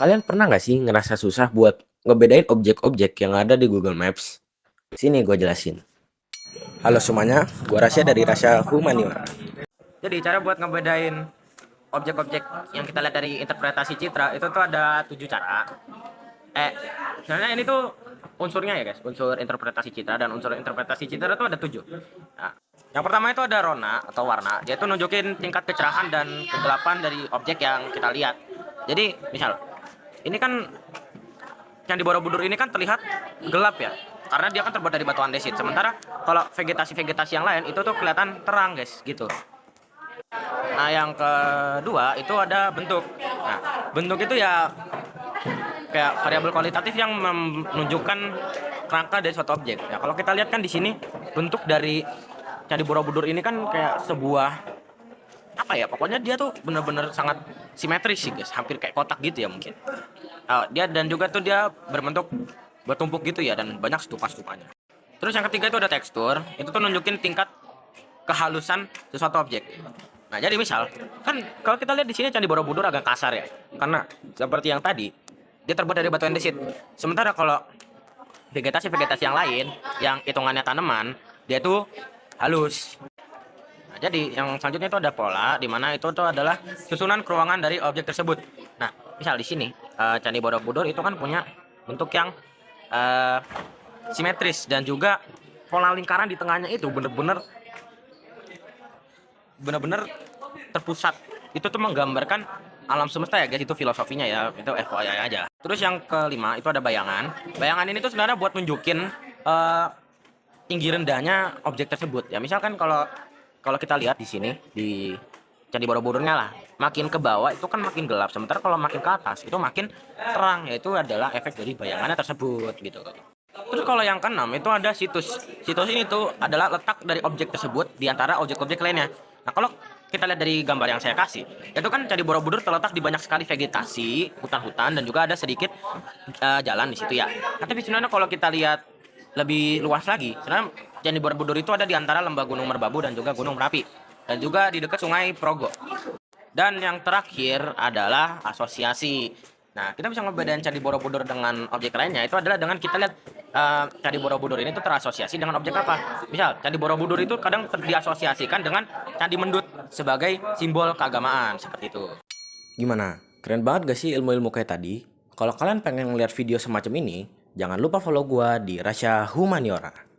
Kalian pernah nggak sih ngerasa susah buat ngebedain objek-objek yang ada di Google Maps? Sini gue jelasin. Halo semuanya, gue Rasya dari Rasya Humaniora. Jadi cara buat ngebedain objek-objek yang kita lihat dari interpretasi citra itu tuh ada 7 cara. Sebenarnya ini tuh unsurnya ya guys, unsur interpretasi citra, dan unsur interpretasi citra tuh ada 7. Nah, yang pertama itu ada rona atau warna. Dia tuh nunjukin tingkat kecerahan dan kegelapan dari objek yang kita lihat. Jadi misal ini kan Candi Borobudur ini kan terlihat gelap ya, karena dia kan terbuat dari batu andesit. Sementara kalau vegetasi-vegetasi yang lain itu tuh kelihatan terang guys, gitu. Nah, yang kedua itu ada bentuk. Nah, bentuk itu ya kayak variabel kualitatif yang menunjukkan kerangka dari suatu objek. Ya, kalau kita lihat kan di sini bentuk dari Candi Borobudur ini kan kayak sebuah apa ya? Pokoknya dia tuh bener-bener sangat simetris sih guys, hampir kayak kotak gitu ya mungkin. Dia dan juga tuh dia berbentuk bertumpuk gitu ya, dan banyak stupa-stupanya. Terus yang ketiga itu ada tekstur. Itu tuh nunjukin tingkat kehalusan sesuatu objek. Nah, jadi misal kan kalau kita lihat di sini Candi Borobudur agak kasar ya, karena seperti yang tadi dia terbuat dari batu andesit. Sementara kalau vegetasi-vegetasi yang lain yang hitungannya tanaman, dia tuh halus. Nah, jadi yang selanjutnya itu ada pola, di mana itu tuh adalah susunan keruangan dari objek tersebut. Nah, misal di sini Candi Borobudur itu kan punya bentuk yang eh, simetris, dan juga pola lingkaran di tengahnya itu bener-bener terpusat. Itu tuh menggambarkan alam semesta ya guys, itu filosofinya ya, itu FYI aja. Terus yang kelima itu ada bayangan. Bayangan ini tuh sebenarnya buat nunjukin tinggi rendahnya objek tersebut ya. Misalkan kalau kalau kita lihat di sini di Candi Borobudurnya lah, makin ke bawah itu kan makin gelap, sementara kalau makin ke atas itu makin terang, yaitu adalah efek dari bayangannya tersebut gitu. Terus kalau yang keenam itu ada situs. Situs ini tuh adalah letak dari objek tersebut di antara objek-objek lainnya. Nah, kalau kita lihat dari gambar yang saya kasih, itu kan Candi Borobudur terletak di banyak sekali vegetasi, hutan-hutan, dan juga ada sedikit jalan di situ ya. Tapi sebenarnya kalau kita lihat lebih luas lagi, sebenarnya Candi Borobudur itu ada di antara lembah Gunung Merbabu dan juga Gunung Merapi, dan juga di dekat Sungai Progo. Dan yang terakhir adalah asosiasi. Nah, kita bisa ngebedain Candi Borobudur dengan objek lainnya itu adalah dengan kita lihat Candi Borobudur ini tuh terasosiasi dengan objek apa. Misal, Candi Borobudur itu kadang diasosiasikan dengan Candi Mendut sebagai simbol keagamaan, seperti itu. Gimana? Keren banget gak sih ilmu-ilmu kayak tadi? Kalau kalian pengen ngeliat video semacam ini, jangan lupa follow gue di Rasya Humaniora.